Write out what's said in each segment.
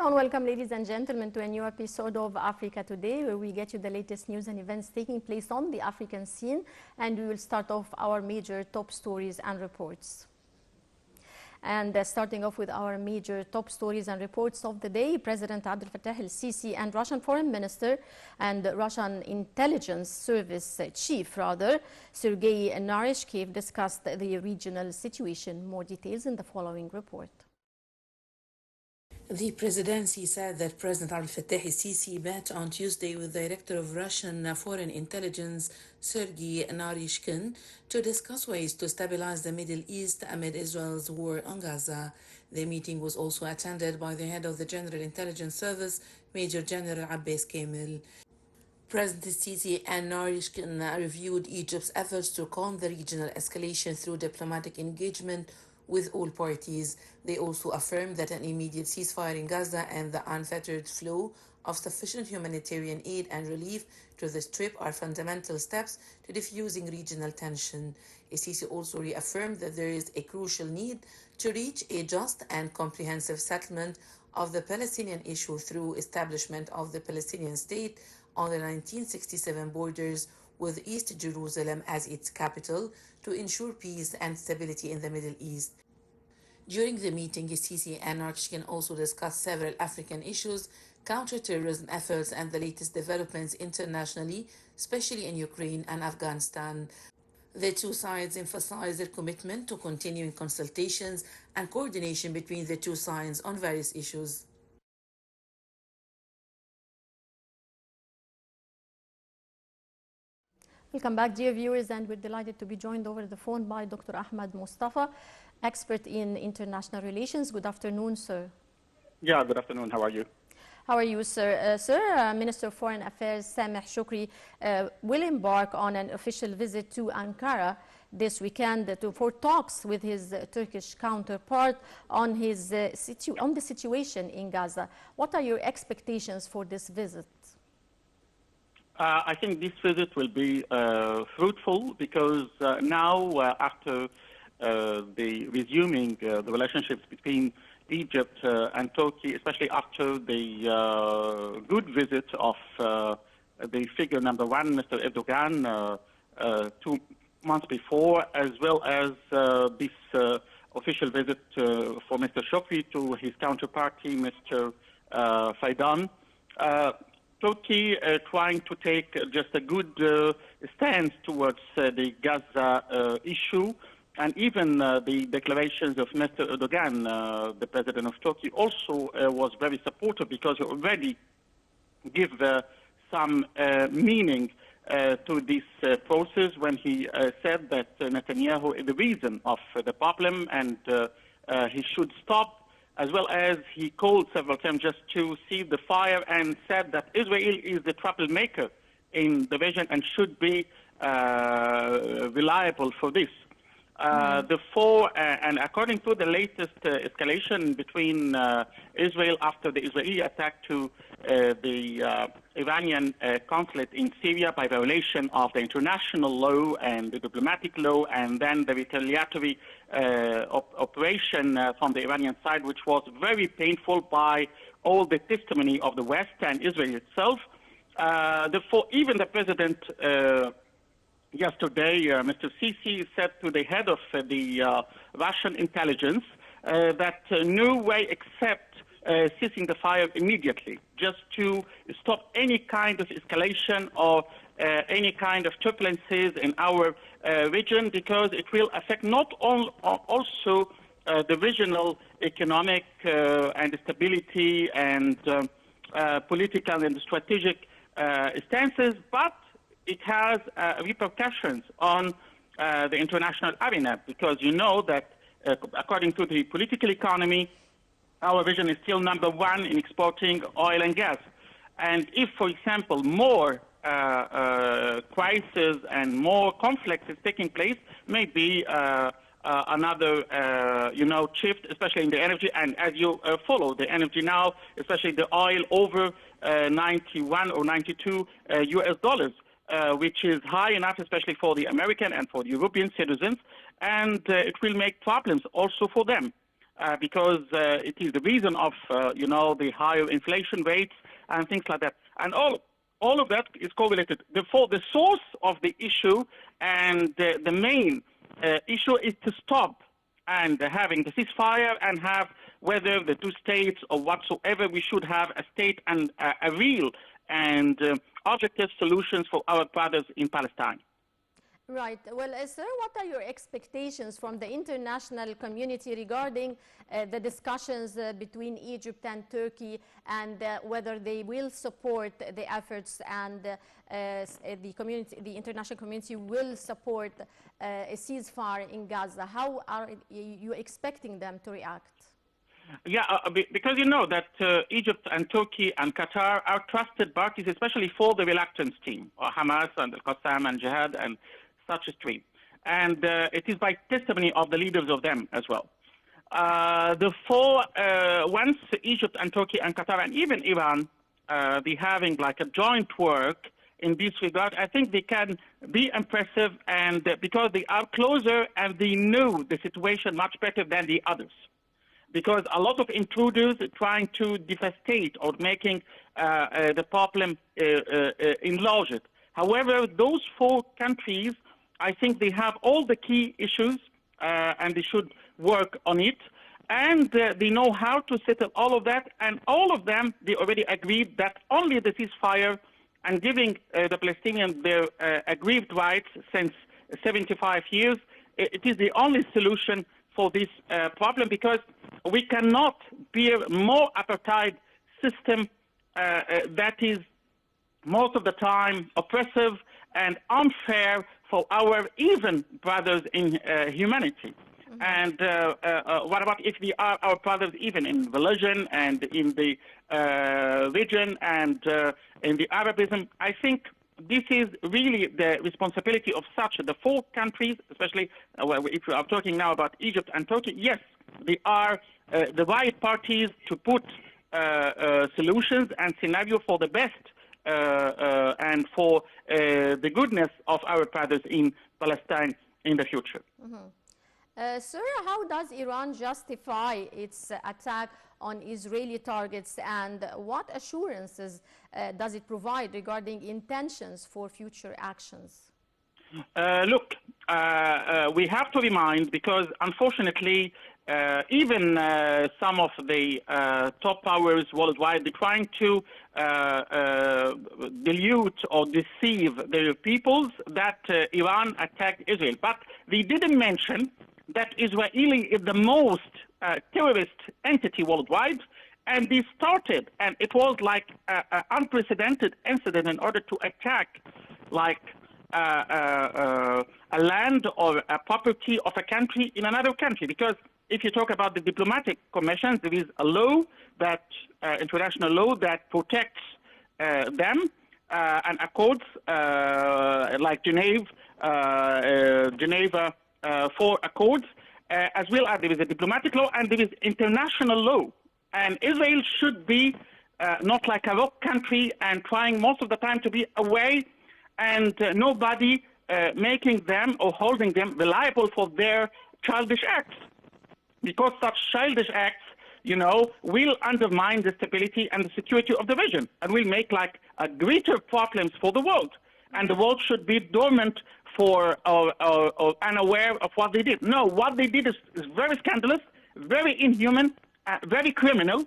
Hello and welcome, ladies and gentlemen, to a new episode of Africa Today, where we get you the latest news and events taking place on the African scene. And we will start off our major top stories and reports. And starting off with our major top stories and reports of the day, President Abdel Fattah el-Sisi and Russian Foreign Minister and Russian Intelligence Service Chief, Sergei Narishkin, discussed the regional situation. More details in the following report. The presidency said that President Abdel Fattah el-Sisi met on Tuesday with Director of Russian Foreign Intelligence Sergei Narishkin to discuss ways to stabilize the Middle East amid Israel's war on Gaza. The meeting was also attended by the head of the General Intelligence Service, Major General Abbas Kamel. President el-Sisi and Narishkin reviewed Egypt's efforts to calm the regional escalation through diplomatic engagement with all parties. They also affirmed that an immediate ceasefire in Gaza and the unfettered flow of sufficient humanitarian aid and relief to the Strip are fundamental steps to diffusing regional tension. El-Sisi also reaffirmed that there is a crucial need to reach a just and comprehensive settlement of the Palestinian issue through establishment of the Palestinian state on the 1967 borders with East Jerusalem as its capital to ensure peace and stability in the Middle East. During the meeting, el-Sisi and Narishkin also discussed several African issues, counter-terrorism efforts, and the latest developments internationally, especially in Ukraine and Afghanistan. The two sides emphasized their commitment to continuing consultations and coordination between the two sides on various issues. Welcome back, dear viewers, and we're delighted to be joined over the phone by Dr. Ahmed Moustafa, expert in international relations. Good afternoon, sir. Yeah, good afternoon. How are you? How are you, sir? Minister of Foreign Affairs Sameh Shoukry will embark on an official visit to Ankara this weekend for talks with his Turkish counterpart on the situation in Gaza. What are your expectations for this visit? I think this visit will be fruitful because now, after the resuming the relationships between Egypt and Turkey, especially after the good visit of the figure number one, Mr. Erdogan, 2 months before, as well as this official visit for Mr. Shoukry to his counterparty, Mr. Fidan. Turkey trying to take just a good stance towards the Gaza issue, and even the declarations of Mr. Erdogan, the president of Turkey, also was very supportive because he already gave some meaning to this process when he said that Netanyahu is the reason of the problem and he should stop, as well as he called several times just to see the fire and said that Israel is the troublemaker in the region and should be reliable for this. And according to the latest escalation between Israel after the Israeli attack to the Iranian consulate in Syria by violation of the international law and the diplomatic law, and then the retaliatory operation from the Iranian side, which was very painful by all the testimony of the West and Israel itself. Therefore, even the president yesterday, Mr. Sisi said to the head of the Russian intelligence that no way except ceasing the fire immediately, just to stop any kind of escalation or any kind of turbulences in our region, because it will affect not also the regional economic and stability and political and strategic stances, but it has repercussions on the international arena, because you know that according to the political economy, our region is still number one in exporting oil and gas. And if, for example, more crisis and more conflicts is taking place, maybe another, shift, especially in the energy. And as you follow the energy now, especially the oil over 91 or 92 US dollars, which is high enough, especially for the American and for the European citizens, and it will make problems also for them. because it is the reason of, the higher inflation rates and things like that. And all of that is correlated. Therefore, the source of the issue and the main issue is to stop and having the ceasefire and have whether the two states or whatsoever, we should have a state and a real and objective solutions for our brothers in Palestine. Right. Well, sir, what are your expectations from the international community regarding the discussions between Egypt and Turkey, and whether they will support the efforts and the international community will support a ceasefire in Gaza? How are you expecting them to react? Yeah, because you know that Egypt and Turkey and Qatar are trusted parties, especially for the reluctance team, or Hamas and Al-Qassam and Jihad and such a stream. And it is by testimony of the leaders of them as well. Therefore, once Egypt and Turkey and Qatar and even Iran be having like a joint work in this regard, I think they can be impressive, and because they are closer and they know the situation much better than the others. Because a lot of intruders trying to devastate or making the problem enlarge it. However, those four countries, I think they have all the key issues and they should work on it. And they know how to settle all of that. And all of them, they already agreed that only the ceasefire and giving the Palestinians their aggrieved rights since 75 years, it is the only solution for this problem, because we cannot bear more apartheid system that is most of the time oppressive and unfair for our even brothers in humanity. Mm-hmm. And what about if they are our brothers even in religion and in the region and in the Arabism? I think this is really the responsibility of the four countries, especially if we are talking now about Egypt and Turkey. Yes, they are the right parties to put solutions and scenario for the best and for the goodness of our brothers in Palestine in the future. Mm-hmm. Sir, how does Iran justify its attack on Israeli targets, and what assurances does it provide regarding intentions for future actions? Look, we have to remind, because unfortunately, even some of the top powers worldwide, they're trying to dilute or deceive their peoples that Iran attacked Israel. But they didn't mention that Israeli is the most terrorist entity worldwide, and they started, and it was like an unprecedented incident in order to attack like a land or a property of a country in another country. Because if you talk about the diplomatic commissions, there is a law that, international law that protects them, and accords like Geneva 4 Accords, as well as there is a diplomatic law and there is international law. And Israel should be not like a rock country and trying most of the time to be away, and nobody making them or holding them reliable for their childish acts. Because such childish acts, will undermine the stability and the security of the region, and will make like a greater problems for the world. And the world should be dormant for or unaware of what they did. No, what they did is very scandalous, very inhuman, very criminal.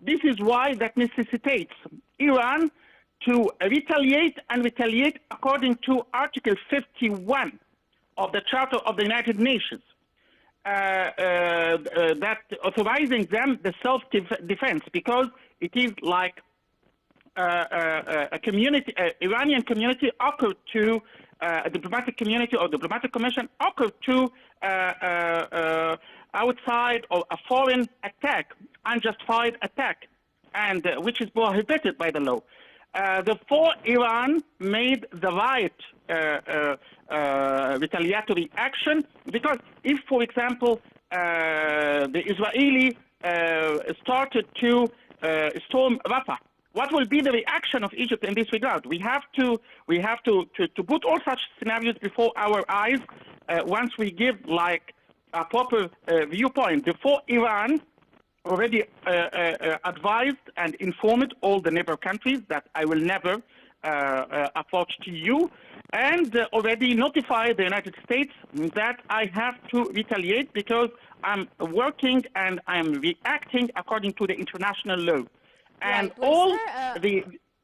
This is why that necessitates Iran to retaliate according to Article 51 of the Charter of the United Nations, that authorizing them the self-defense, because it is like a community, Iranian community occurred to a diplomatic community or diplomatic commission occurred to outside or a foreign attack, unjustified attack, and which is prohibited by the law. Therefore, Iran made the right retaliatory action, because if, for example, the Israeli started to storm Rafah, what will be the reaction of Egypt in this regard? We have to put all such scenarios before our eyes once we give like a proper viewpoint. Before Iran already advised and informed all the neighbor countries that I will never approach to you, and already notified the United States that I have to retaliate because I'm working and I'm reacting according to the international law. And Right. Well, all sir,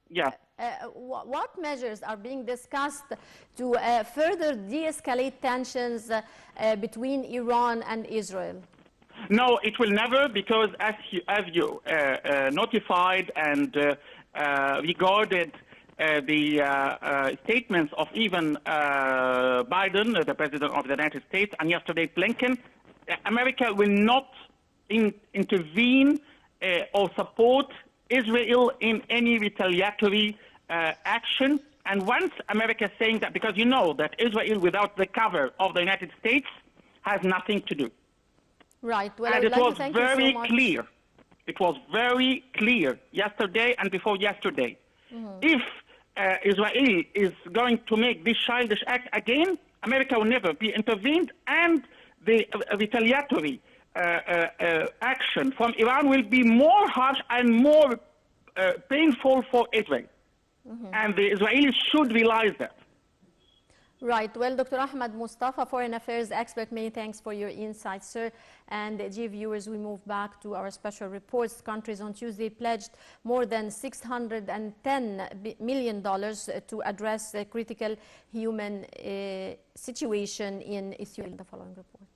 yeah. what measures are being discussed to further de-escalate tensions between Iran and Israel? No, it will never, because as you notified and regarded the statements of even Biden, the President of the United States, and yesterday Blinken, America will not intervene or support Israel in any retaliatory action. And once America is saying that, because you know that Israel without the cover of the United States has nothing to do. Right. Well, And I would it like was to thank very you so much. clear. It was very clear yesterday and before yesterday. If Israel is going to make this childish act again, America will never be intervened, and the retaliatory action from Iran will be more harsh and more painful for Israel. And the Israelis should realize that. Right. Well, Dr. Ahmed Moustafa, Foreign Affairs expert, many thanks for your insights, sir. And dear viewers, we move back to our special reports. Countries on Tuesday pledged more than $610 million to address the critical human situation in Ethiopia. The following report.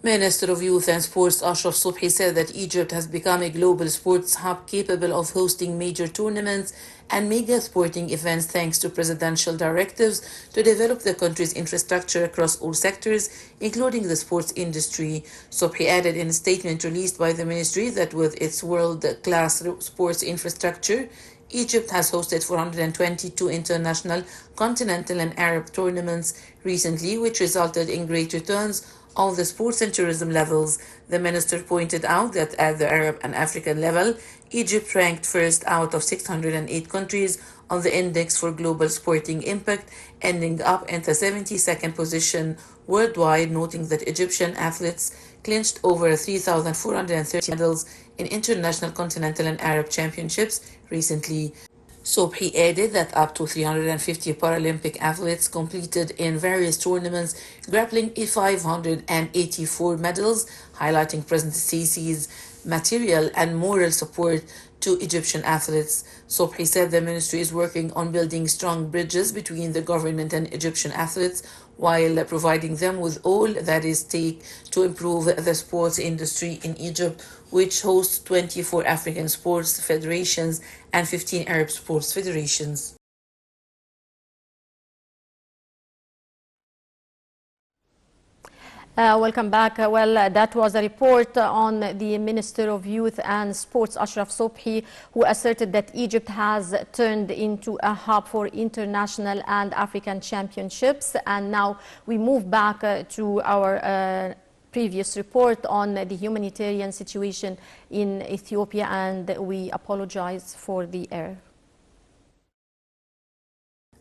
Minister of Youth and Sports Ashraf Subhi said that Egypt has become a global sports hub capable of hosting major tournaments and mega sporting events thanks to presidential directives to develop the country's infrastructure across all sectors, including the sports industry. Subhi added in a statement released by the ministry that with its world-class sports infrastructure, Egypt has hosted 422 international, continental and Arab tournaments recently, which resulted in great returns on the sports and tourism levels. The minister pointed out that at the Arab and African level, Egypt ranked first out of 608 countries on the Index for Global Sporting Impact, ending up in the 72nd position worldwide, noting that Egyptian athletes clinched over 3,430 medals in international, continental and Arab championships recently. Sobhi added that up to 350 Paralympic athletes competed in various tournaments, grappling 584 medals, highlighting President Sisi's material and moral support to Egyptian athletes. Sobhi said the ministry is working on building strong bridges between the government and Egyptian athletes while providing them with all that is take to improve the sports industry in Egypt, which hosts 24 African sports federations and 15 Arab sports federations. Welcome back. That was a report on the Minister of Youth and Sports, Ashraf Subhi, who asserted that Egypt has turned into a hub for international and African championships. And now we move back to our previous report on the humanitarian situation in Ethiopia, and we apologize for the error.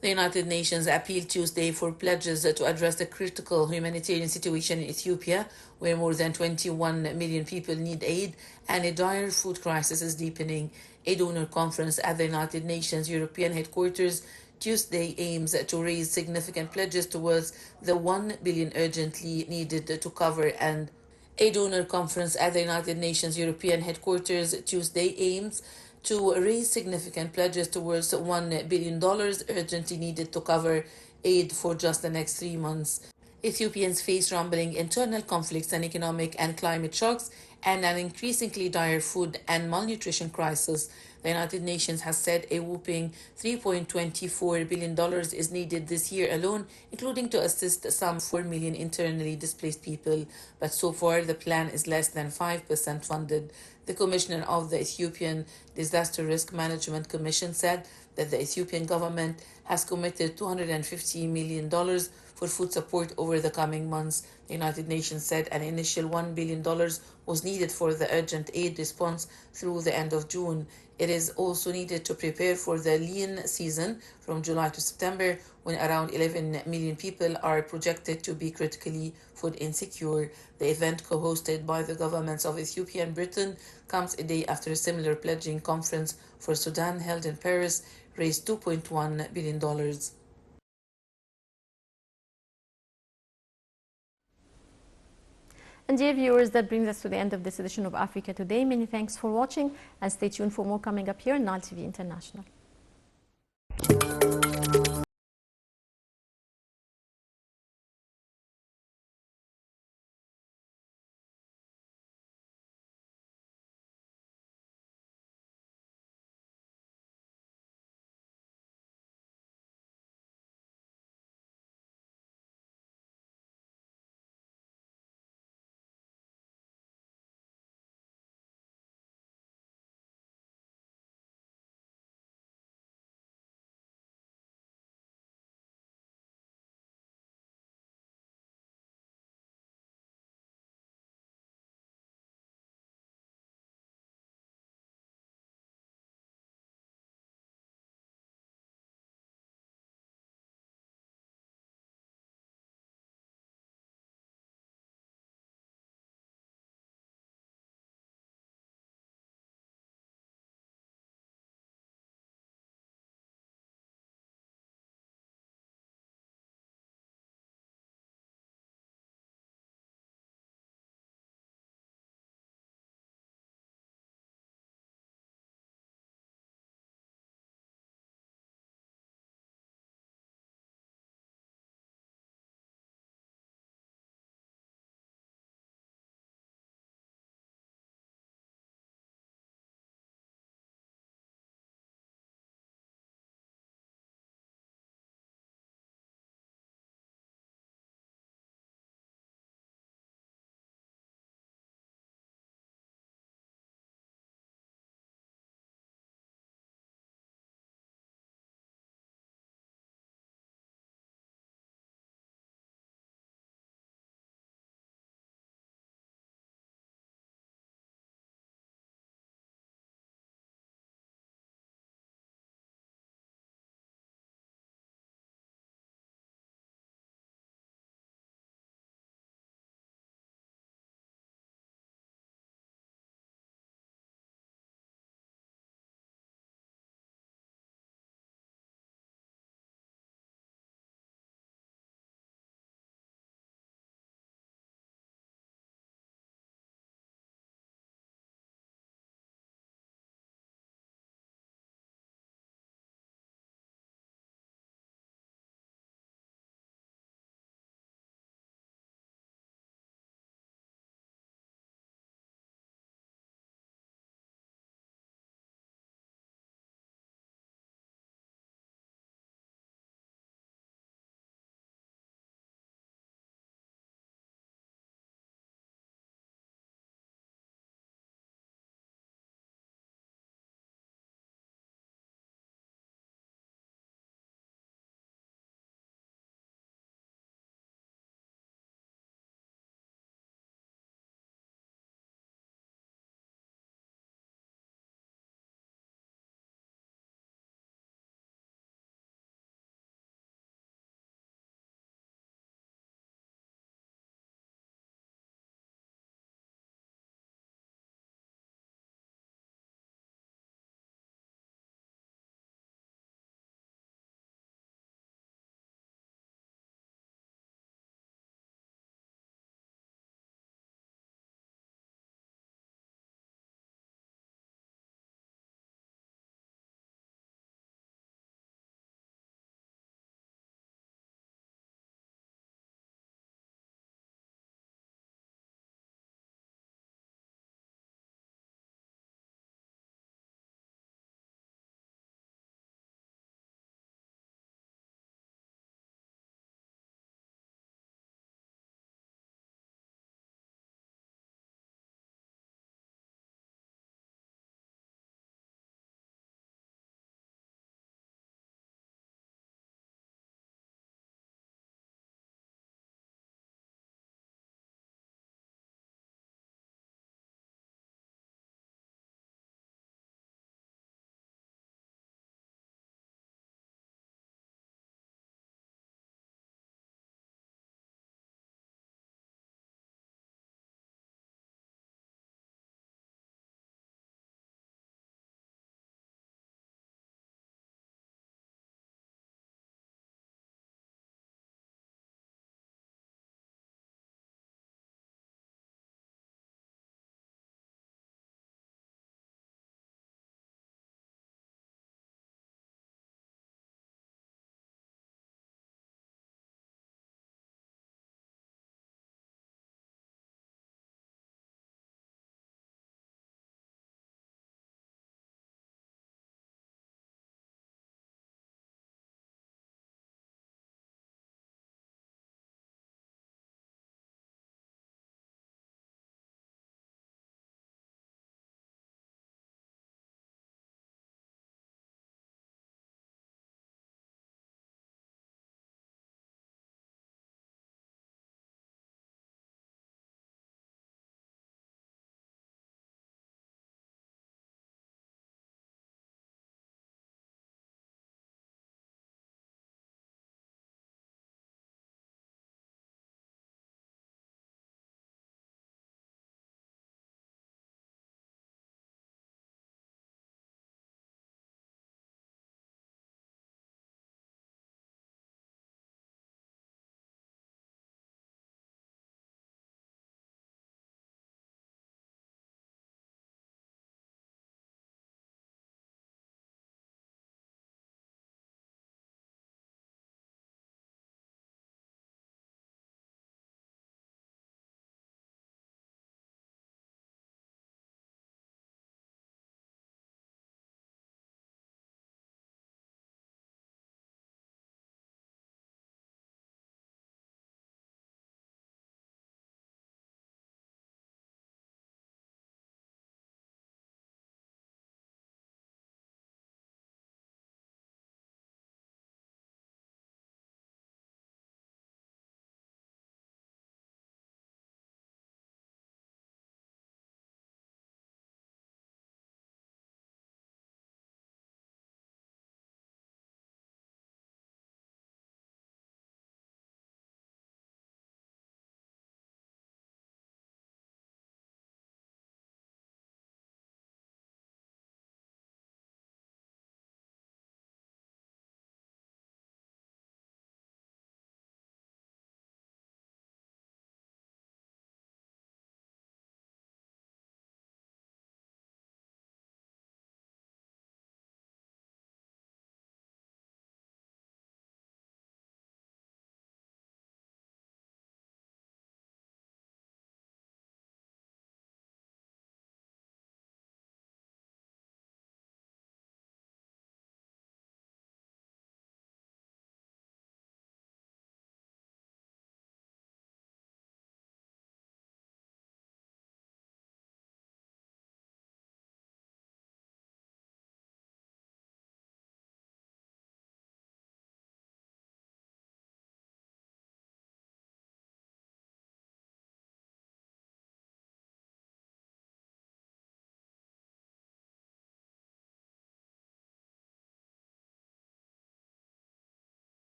The United Nations appealed Tuesday for pledges to address the critical humanitarian situation in Ethiopia, where more than 21 million people need aid and a dire food crisis is deepening. A donor conference at the United Nations European headquarters Tuesday aims to raise significant pledges towards the 1 billion urgently needed to cover and a donor conference at the United Nations European headquarters Tuesday aims to raise significant pledges towards $1 billion urgently needed to cover aid for just the next 3 months. Ethiopians face rumbling internal conflicts and economic and climate shocks and an increasingly dire food and malnutrition crisis. The United Nations has said a whopping $3.24 billion is needed this year alone, including to assist some 4 million internally displaced people. But so far, the plan is less than 5% funded. The commissioner of the Ethiopian Disaster Risk Management Commission said that the Ethiopian government has committed $250 million for food support over the coming months. The United Nations said an initial $1 billion was needed for the urgent aid response through the end of June. It is also needed to prepare for the lean season from July to September, when around 11 million people are projected to be critically food insecure. The event, co-hosted by the governments of Ethiopia and Britain, comes a day after a similar pledging conference for Sudan held in Paris raised $2.1 billion. And dear viewers, that brings us to the end of this edition of Africa Today. Many thanks for watching, and stay tuned for more coming up here on Nile TV International.